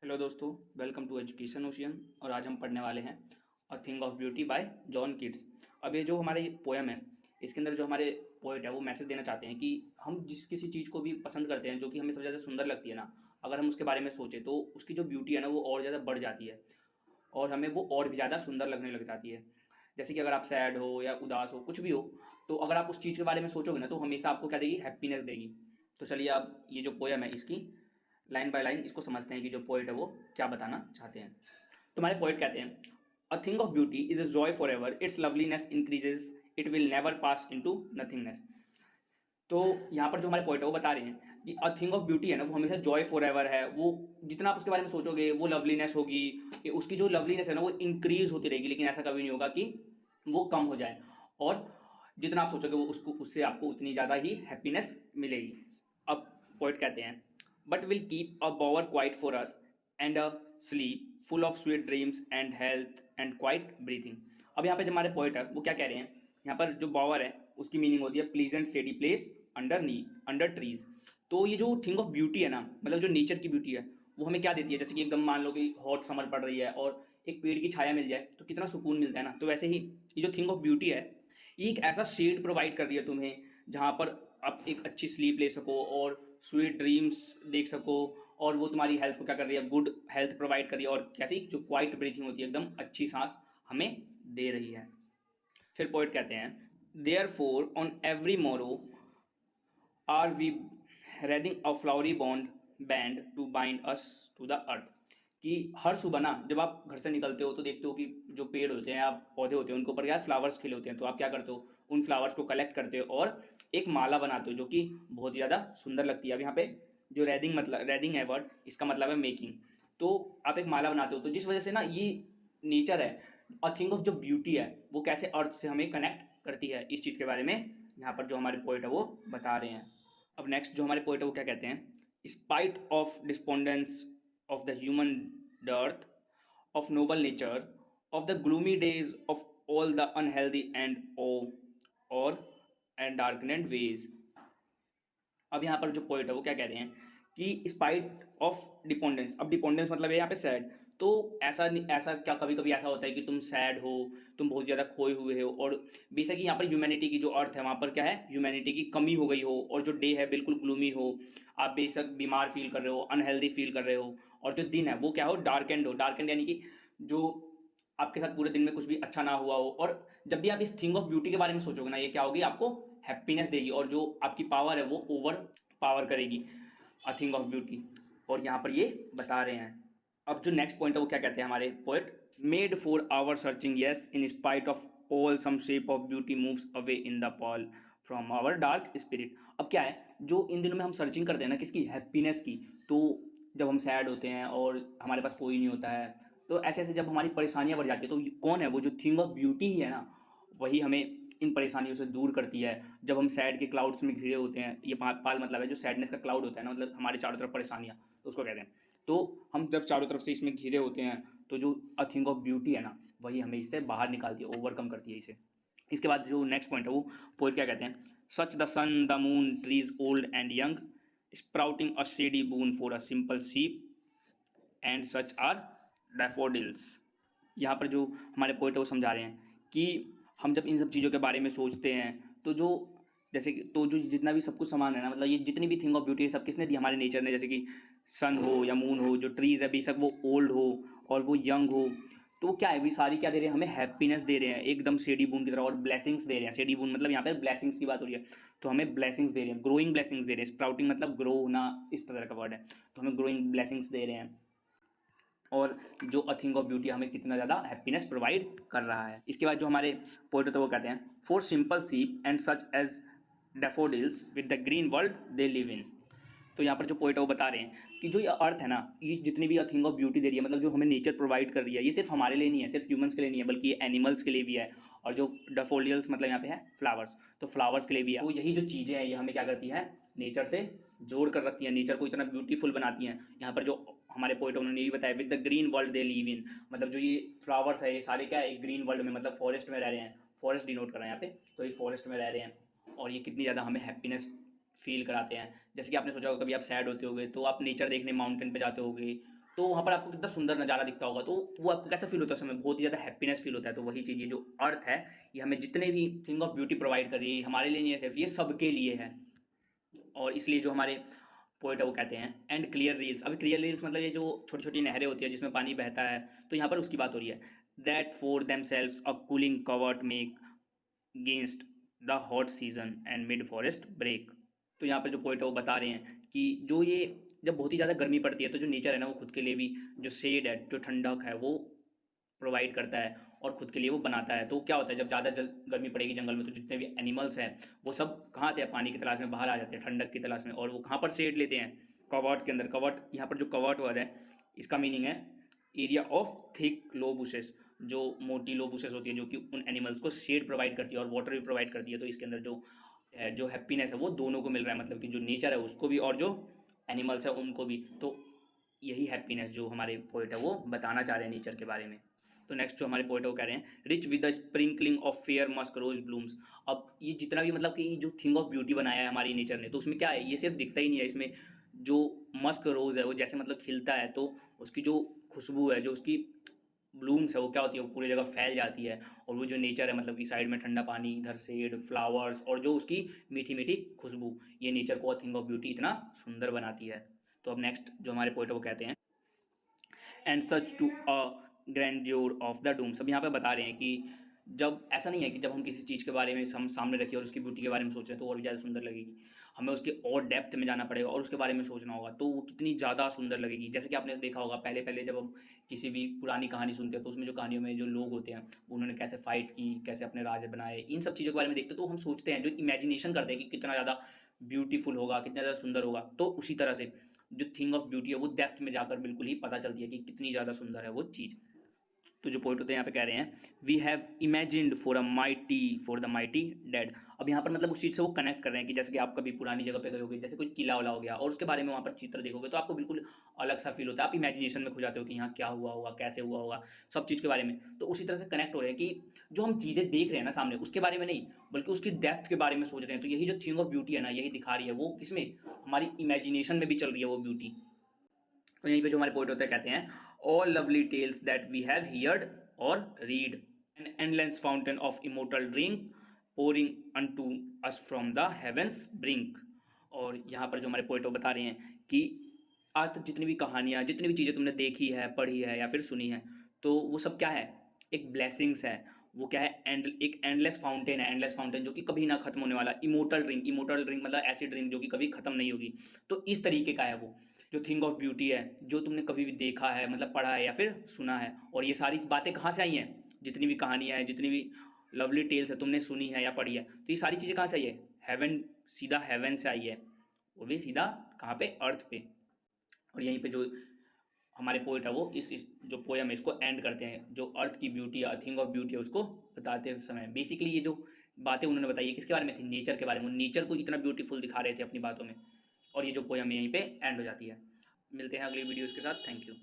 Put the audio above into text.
Hello दोस्तों, welcome to education ocean. और आज हम पढ़ने वाले हैं a thing of beauty bye John Keats. अब ये जो हमारी पोएम है, इसके अंदर जो हमारे पोएट है वो मैसेज देना चाहते हैं कि हम जिस किसी चीज़ को भी पसंद करते हैं जो कि हमें सबसे ज़्यादा सुंदर लगती है ना, अगर हम उसके बारे में सोचें तो उसकी जो ब्यूटी है ना वो और ज़्यादा बढ़ जाती है और हमें वो और भी ज़्यादा सुंदर लगने लग जाती है। जैसे कि अगर आप सैड हो या उदास हो, कुछ भी हो, तो अगर आप उस चीज़ के बारे में सोचोगे ना तो हमेशा आपको क्या देगी, हैप्पीनेस देगी। तो चलिए अब ये जो पोएम है इसकी लाइन बाय लाइन इसको समझते हैं कि जो पोएट है वो क्या बताना चाहते हैं। तो हमारे पोएट कहते हैं, a thing of beauty is a joy for ever, it's loveliness increases, it will never pass into nothingness. तो यहाँ पर जो हमारे पोएट है वो बता रहे हैं कि अ थिंग ऑफ ब्यूटी है ना वो हमेशा जॉय फॉर एवर है। वो जितना आप उसके बारे में सोचोगे वो लवलीनेस होगी, उसकी जो लवलीनेस है ना वो इंक्रीज होती रहेगी, लेकिन ऐसा कभी नहीं होगा कि वो कम हो जाए। और जितना आप सोचोगे वो उसको उससे आपको उतनी ज़्यादा ही हैप्पीनेस मिलेगी। अब पोएट कहते हैं, but will keep a Bower quiet for us and a slip full of sweet dreams and health and quite breathing. अब यहाँ पे जो हमारे पोएट है वो क्या कह रहे हैं, यहाँ पर जो बॉवर है उसकी मीनिंग होती है pleasant steady place under trees. तो ये जो थिंग ऑफ ब्यूटी है ना, मतलब जो नेचर की ब्यूटी है वो हमें क्या देती है, जैसे कि एकदम मान लो कि हॉट समर पड़ रही है और एक पेड़ की छाया मिल जाए तो कितना सुकून मिलता है ना। तो वैसे ही ये जो थिंग ऑफ ब्यूटी है ये एक ऐसा शेड प्रोवाइड कर रही है तुम्हें जहाँ पर आप एक अच्छी स्लीप ले सको और स्वीट ड्रीम्स देख सको। और वो तुम्हारी हेल्थ को क्या कर रही है, गुड हेल्थ प्रोवाइड कर रही है। और कैसी, जो क्वाइट ब्रीथिंग होती है, एकदम अच्छी सांस हमें दे रही है। फिर पोइट कहते हैं, therefore on every morrow are we wreathing a flowery bond band to bind us to the earth. कि हर सुबह ना जब आप घर से निकलते हो तो देखते हो कि जो पेड़ होते हैं या पौधे होते हैं उनके ऊपर क्या फ्लावर्स खिले होते हैं। तो आप क्या करते हो, उन फ्लावर्स को कलेक्ट करते हो और एक माला बनाते हो जो कि बहुत ज़्यादा सुंदर लगती है। अब यहाँ पे जो रेडिंग है वर्ड, इसका मतलब है मेकिंग। तो आप एक माला बनाते हो, तो जिस वजह से ना ये नेचर है, अ थिंग ऑफ जो ब्यूटी है वो कैसे अर्थ से हमें कनेक्ट करती है, इस चीज़ के बारे में यहाँ पर जो हमारे पोइट है वो बता रहे हैं। अब नेक्स्ट जो हमारे पोएट है वो क्या कहते हैं, spite of despondence of the human dearth of noble nature of the gloomy days of all the unhealthy and o और एंड डार्कनेड वेज। अब यहाँ पर जो पोएट है वो क्या कह रहे हैं कि स्पाइट ऑफ डिपेंडेंस। अब डिपेंडेंस मतलब है यहाँ पे सैड। तो ऐसा क्या कभी कभी ऐसा होता है कि तुम सैड हो, तुम बहुत ज़्यादा खोए हुए हो और बेसिकली यहाँ पर ह्यूमैनिटी की जो अर्थ है वहाँ पर क्या है, ह्यूमैनिटी की कमी हो गई हो और जो डे है बिल्कुल ग्लूमी हो, आप बेशक बीमार फील कर रहे हो, अनहेल्दी फील कर रहे हो, और जो दिन है वो क्या हो, डार्क एंड हो। डार्क एंड यानी कि जो आपके साथ पूरे दिन में कुछ भी अच्छा ना हुआ हो। और जब भी आप इस थिंग ऑफ ब्यूटी के बारे में सोचोगे ना, ये क्या होगी, आपको हैप्पीनेस देगी और जो आपकी पावर है वो ओवर पावर करेगी अ थिंग ऑफ ब्यूटी। और यहाँ पर ये बता रहे हैं। अब जो नेक्स्ट पॉइंट है वो क्या कहते हैं हमारे poet, made for our searching yes in spite of all some shape of beauty moves away in the pall from our dark spirit. अब क्या है, जो इन दिनों में हम सर्चिंग करते हैं ना किसकी, हैप्पीनेस की। तो जब हम सैड होते हैं और हमारे पास कोई नहीं होता है, तो ऐसे ऐसे जब हमारी परेशानियां बढ़ जाती है तो कौन है वो, जो थिंग ऑफ ब्यूटी ही है ना, वही हमें इन परेशानियों से दूर करती है। जब हम सैड के क्लाउड्स में घिरे होते हैं, ये पाल मतलब है जो सैडनेस का क्लाउड होता है ना, मतलब हमारे चारों तरफ परेशानियां, तो उसको कहते हैं। तो हम जब चारों तरफ से इसमें घिरे होते हैं तो जो अ थिंग ऑफ ब्यूटी है ना वही हमें इससे बाहर निकालती है, ओवरकम करती है इसे। इसके बाद जो नेक्स्ट पॉइंट है वो पोएट क्या कहते हैं, such the sun the moon trees old and young sprouting a shady boon for a simple sheep and such are daffodils. यहाँ पर जो हमारे पोएट है वो समझा रहे हैं कि हम जब इन सब चीज़ों के बारे में सोचते हैं तो जो जैसे कि तो जो जितना भी सब कुछ समान है ना, मतलब ये जितनी भी थिंग ऑफ ब्यूटी है सब किसने दी, हमारे नेचर ने। जैसे कि सन हो या मून हो, जो ट्रीज़ है बेशक वो ओल्ड हो और वो यंग हो, तो क्या है, वे सारी क्या दे रहे हैं, हमें हैप्पीनेस दे रहे हैं एकदम शेडी बून की तरह, और ब्लेसिंग्स दे रहे हैं। शेडी बून मतलब यहाँ पे ब्लेसिंग्स की बात हो रही है, तो हमें ब्लेसिंग्स दे रहे हैं, ग्रोइंग ब्लेसिंग्स दे रहे हैं। स्प्राउटिंग मतलब ग्रो होना, इस तरह का वर्ड है, तो हमें ग्रोइंग ब्लेसिंग्स दे रहे हैं। और जो अ थिंग ऑफ ब्यूटी हमें कितना ज़्यादा हैप्पीनेस प्रोवाइड कर रहा है। इसके बाद जो हमारे पोएट होते हैं वो कहते हैं, for simple sheep and such as daffodils with the green world they live in. तो यहाँ पर जो पोएट है वो बता रहे हैं कि जो ये अर्थ है ना, ये जितनी भी अ थिंग ऑफ ब्यूटी दे रही है, मतलब जो हमें नेचर प्रोवाइड कर रही है, ये सिर्फ हमारे लिए नहीं है, सिर्फ ह्यूमंस के लिए नहीं है, बल्कि ये एनिमल्स के लिए भी है। और जो डैफोडिल्स मतलब यहाँ पे है फ्लावर्स, तो फ्लावर्स के लिए भी है। तो यही जो चीज़ें हैं ये हमें क्या करती है, नेचर से जोड़ कर रखती है, नेचर को इतना ब्यूटीफुल बनाती हैं। यहाँ पर जो हमारे पोएट उन्होंने ये भी बताया, with the green world they live इन, मतलब जो ये फ्लावर्स है ये सारे क्या है, एक ग्रीन वर्ल्ड में, मतलब फॉरेस्ट में रह रहे हैं। फॉरेस्ट डिनोट कर रहे हैं यहाँ पे, तो ये फॉरेस्ट में रह रहे हैं और ये कितनी ज़्यादा हमें हैप्पीनेस फील कराते हैं। जैसे कि आपने सोचा होगा कभी आप सैड होते होगे तो आप नेचर देखने माउंटेन पे जाते होगे तो वहाँ पर आपको कितना सुंदर नज़ारा दिखता होगा, तो वो आपको कैसा फील होता है उस समय? बहुत ही ज़्यादा हैप्पीनेस फील होता है। तो वही चीज़, ये जो अर्थ है, ये हमें जितने भी थिंग ऑफ ब्यूटी प्रोवाइड कर रही है, हमारे लिए नहीं है सिर्फ, ये सबके लिए है। और इसलिए जो हमारे पोएट है वो कहते हैं एंड क्लियर रील्स। अभी क्लियर रील्स मतलब ये जो छोटी छोटी नहरें होती है जिसमें पानी बहता है, तो यहाँ पर उसकी बात हो रही है। That for themselves a cooling covert make gainst the hot season and mid forest brake. तो यहाँ पर जो पोएट है वो बता रहे हैं कि जो ये जब बहुत ही ज़्यादा गर्मी पड़ती है, तो जो नेचर है ना, वो खुद के लिए भी जो शेड है, जो ठंडक है, वो प्रोवाइड करता है और खुद के लिए वो बनाता है। तो क्या होता है, जब ज़्यादा गर्मी पड़ेगी जंगल में, तो जितने भी एनिमल्स हैं वो सब कहाँ आते हैं, पानी की तलाश में बाहर आ जाते हैं, ठंडक की तलाश में, और वो कहाँ पर शेड लेते हैं, कवर्ट के अंदर। कवर्ट, यहाँ पर जो कवर्ट वर्ड है, इसका मीनिंग है area of thick low bushes, जो मोटी लो बुशेस होती है, जो कि उन एनिमल्स को शेड प्रोवाइड करती है और वाटर भी प्रोवाइड करती है। तो इसके अंदर जो हैप्पीनेस है वो दोनों को मिल रहा है, मतलब कि जो नेचर है उसको भी और जो एनिमल्स है उनको भी। तो यही हैप्पीनेस जो हमारे पोएट है वो बताना चाह रहे हैं नेचर के बारे में। तो नेक्स्ट जो हमारे पोएट है वो कह रहे हैं rich with the sprinkling of fair musk rose blooms. अब ये जितना भी मतलब कि जो थिंग ऑफ ब्यूटी बनाया है हमारी नेचर ने, तो उसमें क्या है, ये सिर्फ दिखता ही नहीं है, इसमें जो मस्क रोज है वो जैसे मतलब खिलता है, तो उसकी जो खुशबू है, जो उसकी ब्लूम्स है, वो क्या होती है, वो पूरी जगह फैल जाती है। और वो जो नेचर है, मतलब कि साइड में ठंडा पानी, इधर शेड, फ्लावर्स, और जो उसकी मीठी मीठी खुशबू, ये नेचर को थिंग ऑफ ब्यूटी इतना सुंदर बनाती है। तो अब नेक्स्ट जो हमारे पोएट है वो कहते हैं and such too a grandeur of the dooms. अब यहाँ पे बता रहे हैं कि जब ऐसा नहीं है कि जब हम किसी चीज़ के बारे में हम सामने रखें और उसकी ब्यूटी के बारे में सोच रहे हैं तो और भी ज़्यादा सुंदर लगेगी, हमें उसके और डेप्थ में जाना पड़ेगा और उसके बारे में सोचना होगा, तो वो कितनी ज़्यादा सुंदर लगेगी। जैसे कि आपने देखा होगा पहले पहले जब हम किसी भी पुरानी कहानी सुनते हैं, तो उसमें जो कहानियों में जो लोग होते हैं उन्होंने कैसे फाइट की, कैसे अपने राज्य बनाए, इन सब चीज़ों के बारे में देखते हैं, तो हम सोचते हैं, जो इमेजिनेशन करते हैं कि कितना ज़्यादा ब्यूटीफुल होगा, कितना ज़्यादा सुंदर होगा। तो उसी तरह से जो थिंग ऑफ ब्यूटी है वो डेप्थ में जाकर बिल्कुल ही पता चलती है कि कितनी ज़्यादा सुंदर है वो चीज़। तो जो पोइट होते हैं यहाँ पे कह रहे हैं we have imagined for the mighty dead. अब यहाँ पर मतलब उस चीज़ से वो कनेक्ट कर रहे हैं कि जैसे कि आप कभी पुरानी जगह पे गए होगे, जैसे कोई किला वाला हो गया, और उसके बारे में वहाँ पर चित्र देखोगे तो आपको बिल्कुल अलग सा फील होता है, आप इमेजिनेशन में खो जाते हो कि यहाँ क्या हुआ होगा, कैसे हुआ होगा, सब चीज़ के बारे में। तो उसी तरह से कनेक्ट हो रहे हैं कि जो हम चीज़ें देख रहे हैं ना सामने, उसके बारे में नहीं, बल्कि उसकी डेप्थ के बारे में सोच रहे हैं। तो यही जो थिंग ऑफ ब्यूटी है ना, यही दिखा रही है वो, किसमें, हमारी इमेजिनेशन में भी चल रही है वो ब्यूटी। तो यहीं पे जो हमारे पोइट होते हैं कहते हैं all lovely tales that we have heard or read an endless fountain of immortal drink pouring unto us from the heavens brink. और यहाँ पर जो हमारे पोइट बता रहे हैं कि आज तक जितनी भी कहानियाँ, जितनी भी चीज़ें तुमने देखी है, पढ़ी है या फिर सुनी है, तो वो सब क्या है, एक ब्लेसिंग्स है। वो क्या है, एक एंडलेस फाउंटेन है, एंडलेस फाउंटेन जो कि कभी ना खत्म होने वाला, इमोर्टल ड्रिंक, इमोर्टल ड्रिंक मतलब ऐसी ड्रिंक जो कि कभी खत्म नहीं होगी। तो इस तरीके का है वो जो थिंग ऑफ ब्यूटी है, जो तुमने कभी भी देखा है, मतलब पढ़ा है या फिर सुना है। और ये सारी बातें कहाँ से आई हैं, जितनी भी कहानियाँ हैं, जितनी भी लवली टेल्स है तुमने सुनी है या पढ़ी है, तो ये सारी चीज़ें कहाँ से आई है, हेवन, सीधा हेवन से आई है, वो भी सीधा कहाँ पे, अर्थ पे। और यहीं पे जो हमारे पोइट है वो इस जो पोयम है इसको एंड करते हैं, जो अर्थ की ब्यूटी है, थिंग ऑफ ब्यूटी है, उसको बताते समय बेसिकली ये जो बातें उन्होंने बताई है किसके बारे में थी, नेचर के बारे में। नेचर को इतना ब्यूटीफुल दिखा रहे थे अपनी बातों में। और ये जो पोयम है यहीं पे एंड हो जाती है। मिलते हैं अगली वीडियोज़ के साथ। Thank you.